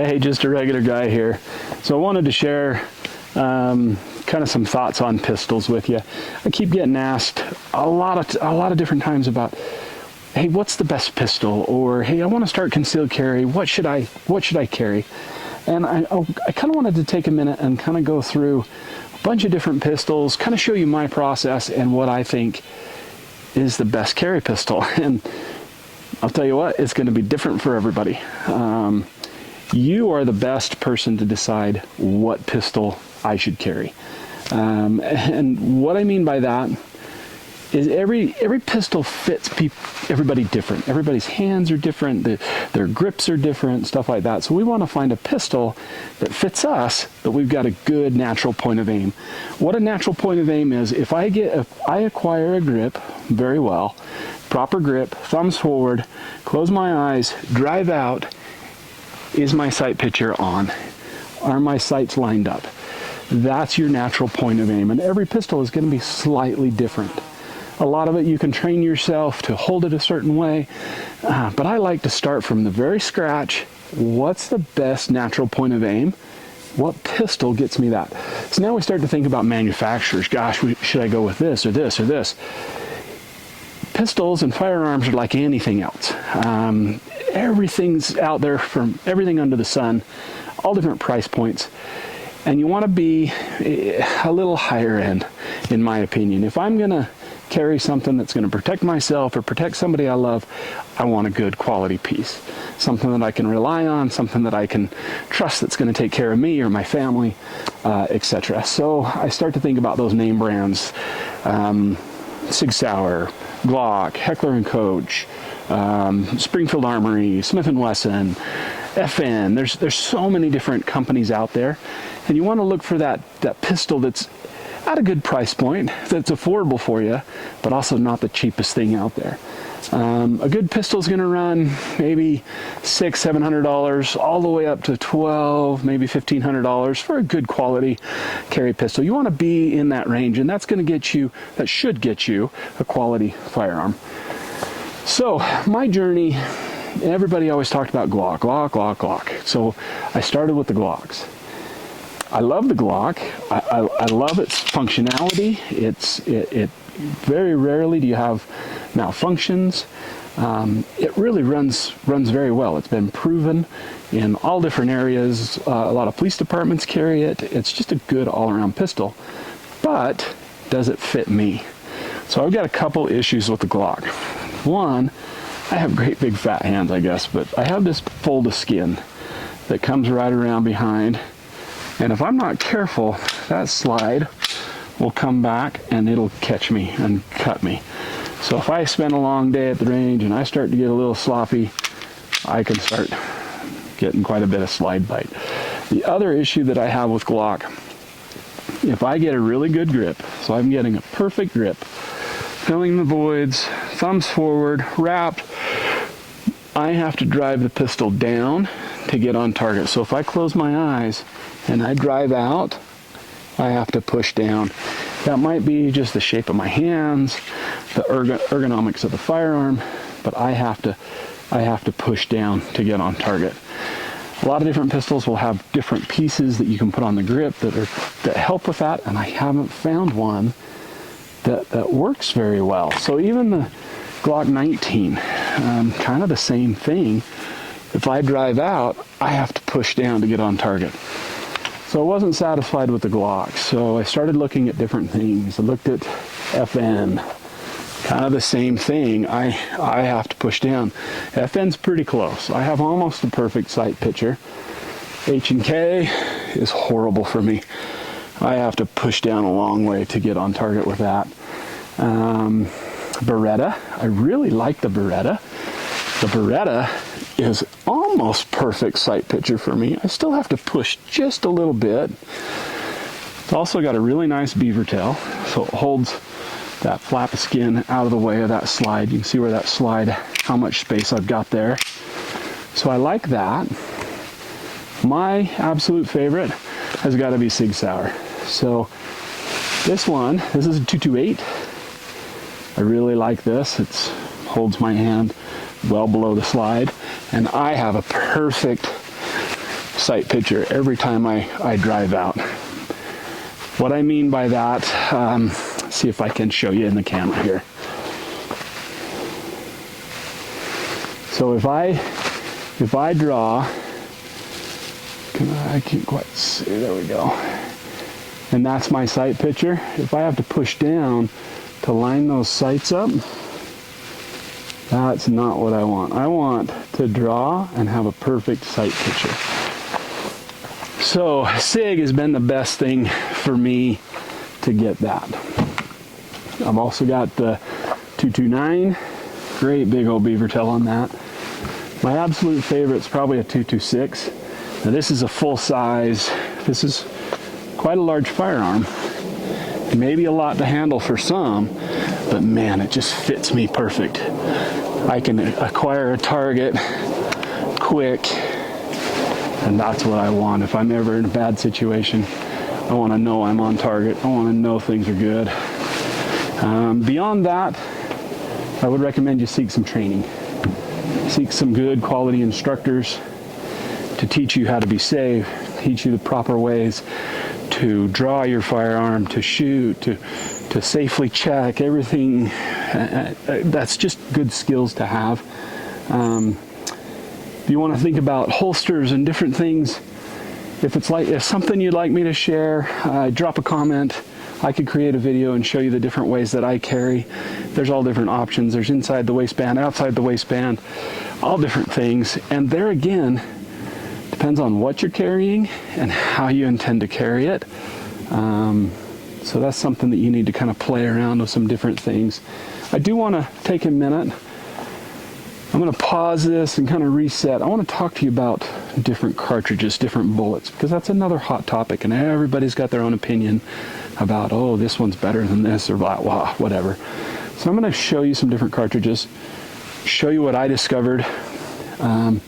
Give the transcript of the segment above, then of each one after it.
Hey, just a regular guy here. So I wanted to share kind of some thoughts on pistols with you. I keep getting asked a lot of different times about, hey, what's the best pistol? Or hey, I want to start concealed carry. What should I carry? And I kind of wanted to take a minute and kind of go through a bunch of different pistols, kind of show you my process and what I think is the best carry pistol. And I'll tell you what, it's going to be different for everybody. You are the best person to decide what pistol I should carry. And what I mean by that is every pistol fits everybody different. Everybody's hands are different, their grips are different, stuff like that. So we want to find a pistol that fits us, that we've got a good natural point of aim. What a natural point of aim is, if I acquire a grip very well, proper grip, thumbs forward, close my eyes, drive out, is my sight picture on? Are my sights lined up? That's your natural point of aim. And every pistol is going to be slightly different. A lot of it you can train yourself to hold it a certain way, but I like to start from the very scratch. What's the best natural point of aim? What pistol gets me that? So now we start to think about manufacturers. Gosh, should I go with this or this or this? Pistols and firearms are like anything else. Everything's out there, from everything under the sun, all different price points. And you want to be a little higher end, in my opinion. If I'm going to carry something that's going to protect myself or protect somebody I love, I want a good quality piece. Something that I can rely on, something that I can trust that's going to take care of me or my family, etc. So I start to think about those name brands. Sig Sauer, Glock, Heckler & Koch, Springfield Armory, Smith & Wesson, FN. There's so many different companies out there, and you want to look for that pistol that's at a good price point, that's affordable for you, but also not the cheapest thing out there. A good pistol is going to run maybe $600-700, all the way up to $1,200, maybe $1,500 for a good quality carry pistol. You want to be in that range, and that should get you a quality firearm. So my journey, everybody always talked about Glock. So I started with the Glocks. I love the Glock. I love its functionality. It very rarely do you have malfunctions. It really runs very well. It's been proven in all different areas. A lot of police departments carry it. It's just a good all-around pistol. But does it fit me? So I've got a couple issues with the Glock. One, I have great big fat hands, I guess, but I have this fold of skin that comes right around behind. And if I'm not careful, that slide will come back and it'll catch me and cut me. So if I spend a long day at the range and I start to get a little sloppy, I can start getting quite a bit of slide bite. The other issue that I have with Glock, if I get a really good grip, so I'm getting a perfect grip, filling the voids, thumbs forward, wrapped, I have to drive the pistol down to get on target. So if I close my eyes and I drive out, I have to push down. That might be just the shape of my hands, the ergonomics of the firearm, but I have to push down to get on target. A lot of different pistols will have different pieces that you can put on the grip that help with that, and I haven't found one that works very well. So even the Glock 19, kind of the same thing. If I drive out, I have to push down to get on target. So I wasn't satisfied with the Glock, so I started looking at different things. I looked at FN, kind of the same thing. I have to push down. FN's pretty close. I have almost a perfect sight picture. H&K is horrible for me. I have to push down a long way to get on target with that. Beretta, I really like the Beretta. The Beretta is almost perfect sight picture for me. I still have to push just a little bit. It's also got a really nice beaver tail, so it holds that flap of skin out of the way of that slide. You can see where that slide, how much space I've got there. So I like that. My absolute favorite has got to be Sig Sauer. So this is a 228. I really like this. It holds my hand well below the slide, and I have a perfect sight picture every time I drive out. What I mean by that, see if I can show you in the camera here. So if I draw, I can't quite see, there we go. And that's my sight picture. If I have to push down to line those sights up, that's not what I want. I want to draw and have a perfect sight picture. So SIG has been the best thing for me to get that. I've also got the 229, great big old beaver tail on that. My absolute favorite is probably a 226. Now this is a full size, this is quite a large firearm. Maybe a lot to handle for some, but man, it just fits me perfect. I can acquire a target quick, and that's what I want. If I'm ever in a bad situation, I want to know I'm on target. I want to know things are good. Beyond that, I would recommend you seek some training. Seek some good quality instructors to teach you how to be safe, teach you the proper ways to draw your firearm, to shoot, to safely check everything. That's just good skills to have. If you want to think about holsters and different things, if something you'd like me to share, drop a comment. I could create a video and show you the different ways that I carry. There's all different options. There's inside the waistband, outside the waistband, all different things. And there again, depends on what you're carrying and how you intend to carry it. So that's something that you need to kind of play around with some different things. I do want to take a minute. I'm going to pause this and kind of reset. I want to talk to you about different cartridges, different bullets, because that's another hot topic, and everybody's got their own opinion about, oh, this one's better than this, or blah, blah, whatever. So I'm going to show you some different cartridges, show you what I discovered, and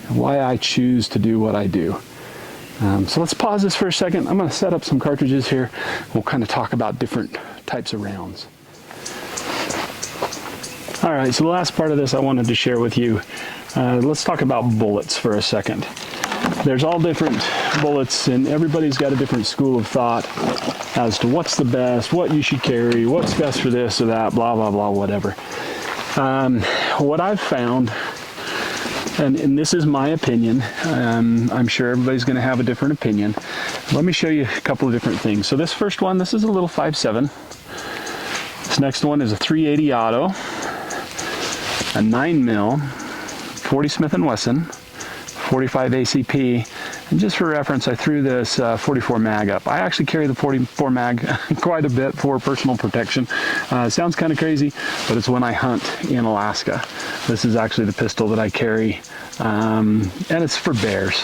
why I choose to do what I do. So let's pause this for a second. I'm going to set up some cartridges here. We'll kind of talk about different types of rounds. All right, so the last part of this I wanted to share with you. Let's talk about bullets for a second. There's all different bullets, and everybody's got a different school of thought as to what's the best, what you should carry, what's best for this or that, blah, blah, blah, whatever. What I've found, and this is my opinion, I'm sure everybody's going to have a different opinion. Let me show you a couple of different things. So this first one, this is a little 5.7. This next one is a 380 auto, a 9mm, 40 Smith & Wesson, 45 ACP, and just for reference, I threw this 44 mag up. I actually carry the 44 mag quite a bit for personal protection. Sounds kind of crazy, but it's when I hunt in Alaska. This is actually the pistol that I carry, and it's for bears.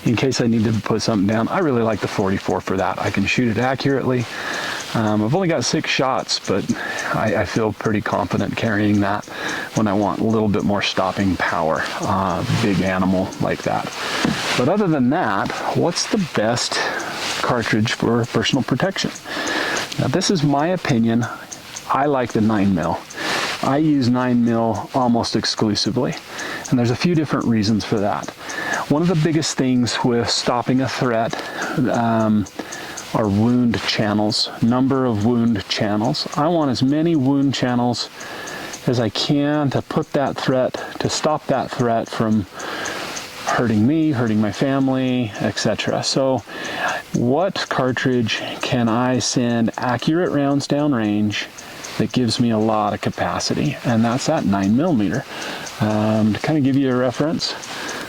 In case I need to put something down, I really like the 44 for that. I can shoot it accurately. I've only got 6 shots, but I feel pretty confident carrying that when I want a little bit more stopping power, big animal like that. But other than that, what's the best cartridge for personal protection? Now this is my opinion. I like the 9mm. I use 9mm almost exclusively, and there's a few different reasons for that. One of the biggest things with stopping a threat are wound channels, number of wound channels. I want as many wound channels as I can to put that threat, to stop that threat from hurting me, hurting my family, etc. So what cartridge can I send accurate rounds downrange that gives me a lot of capacity? And that's that 9mm. To kind of give you a reference,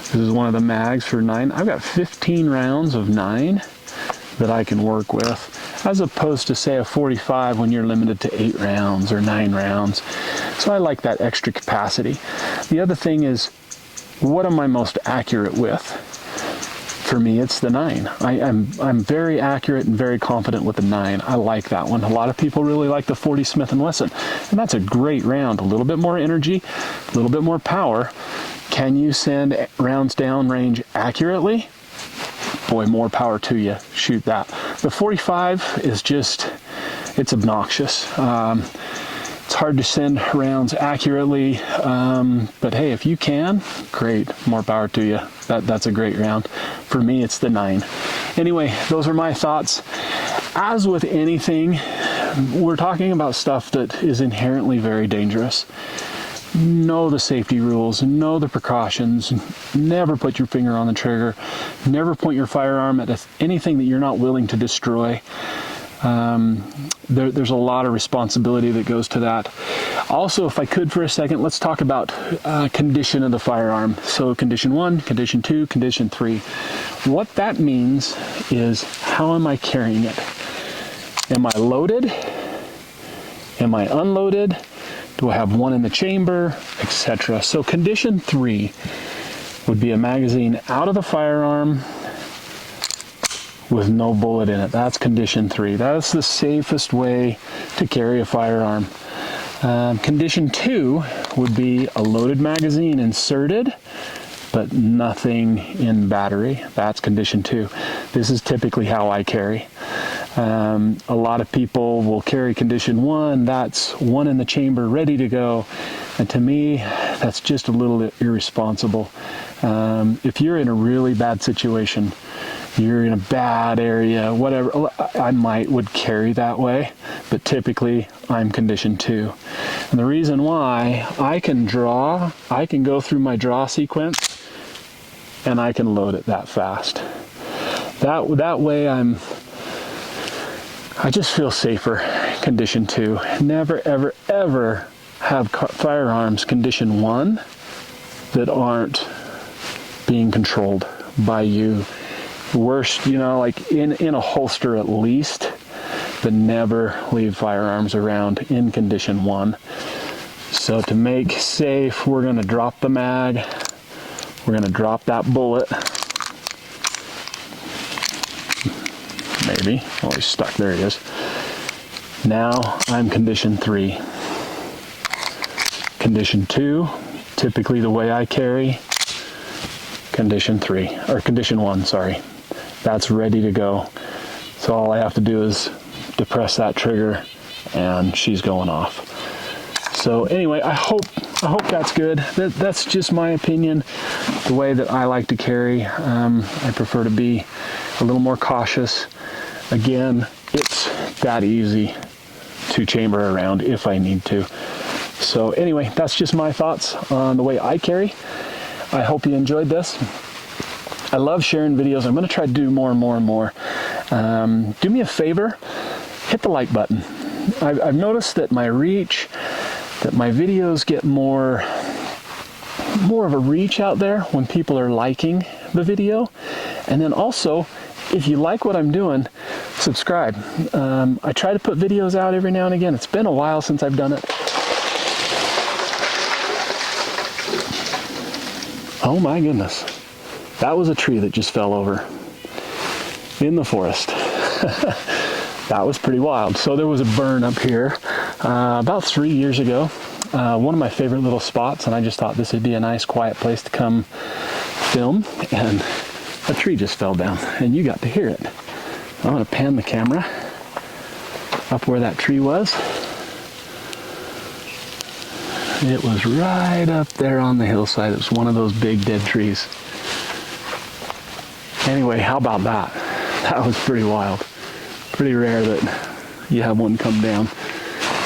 this is one of the mags for 9. I've got 15 rounds of 9 that I can work with, as opposed to say a 45 when you're limited to 8 rounds or 9 rounds. So I like that extra capacity. The other thing is, what am I most accurate with? For me, it's the 9. I'm very accurate and very confident with the 9. I like that one. A lot of people really like the 40 Smith & Wesson, and that's a great round. A little bit more energy, a little bit more power. Can you send rounds downrange accurately? Boy, more power to you. Shoot that. The 45 is just, it's obnoxious. It's hard to send rounds accurately, but hey, if you can, great, more power to you. That's a great round. For me, it's the 9. Anyway, those are my thoughts. As with anything, we're talking about stuff that is inherently very dangerous. Know the safety rules, know the precautions, never put your finger on the trigger, never point your firearm at anything that you're not willing to destroy. There's a lot of responsibility that goes to that. Also, if I could for a second, let's talk about condition of the firearm. So condition 1, condition 2, condition 3. What that means is, how am I carrying it? Am I loaded? Am I unloaded? Do I have one in the chamber, etc.? So condition 3 would be a magazine out of the firearm with no bullet in it. That's condition 3. That's the safest way to carry a firearm. Condition 2 would be a loaded magazine inserted, but nothing in battery. That's condition 2. This is typically how I carry. A lot of people will carry condition 1, that's one in the chamber ready to go. And to me, that's just a little irresponsible. If you're in a really bad situation, you're in a bad area, whatever, I would carry that way, but typically I'm condition 2. And the reason why, I can go through my draw sequence and I can load it that fast. That way I just feel safer, condition 2. Never, ever, ever have firearms condition 1 that aren't being controlled by you. Worst, like in a holster at least, but never leave firearms around in condition 1. So to make safe, we're going to drop the mag. We're going to drop that bullet. Maybe. Oh, he's stuck. There he is. Now I'm condition 3. Condition 2, typically the way I carry. Condition 3, or condition 1, sorry. That's ready to go. So all I have to do is depress that trigger and she's going off. So anyway, I hope that's good. That's just my opinion, the way that I like to carry. I prefer to be a little more cautious. Again, it's that easy to chamber around if I need to. So anyway, that's just my thoughts on the way I carry. I hope you enjoyed this. I love sharing videos. I'm going to try to do more and more and more. Do me a favor, hit the like button. I've noticed that my reach, that my videos get more of a reach out there when people are liking the video. And then also, if you like what I'm doing, subscribe. I try to put videos out every now and again. It's been a while since I've done it. Oh my goodness. That was a tree that just fell over in the forest. That was pretty wild. So there was a burn up here about 3 years ago. One of my favorite little spots, and I just thought this would be a nice quiet place to come film, and a tree just fell down and you got to hear it. I'm going to pan the camera up where that tree was. It was right up there on the hillside. It was one of those big dead trees. Anyway, how about that? That was pretty wild. Pretty rare that you have one come down.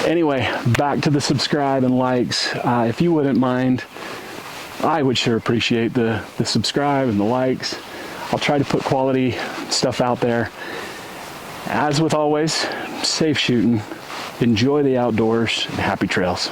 Anyway, back to the subscribe and likes. If you wouldn't mind, I would sure appreciate the subscribe and the likes. I'll try to put quality stuff out there. As with always, safe shooting, enjoy the outdoors, and happy trails.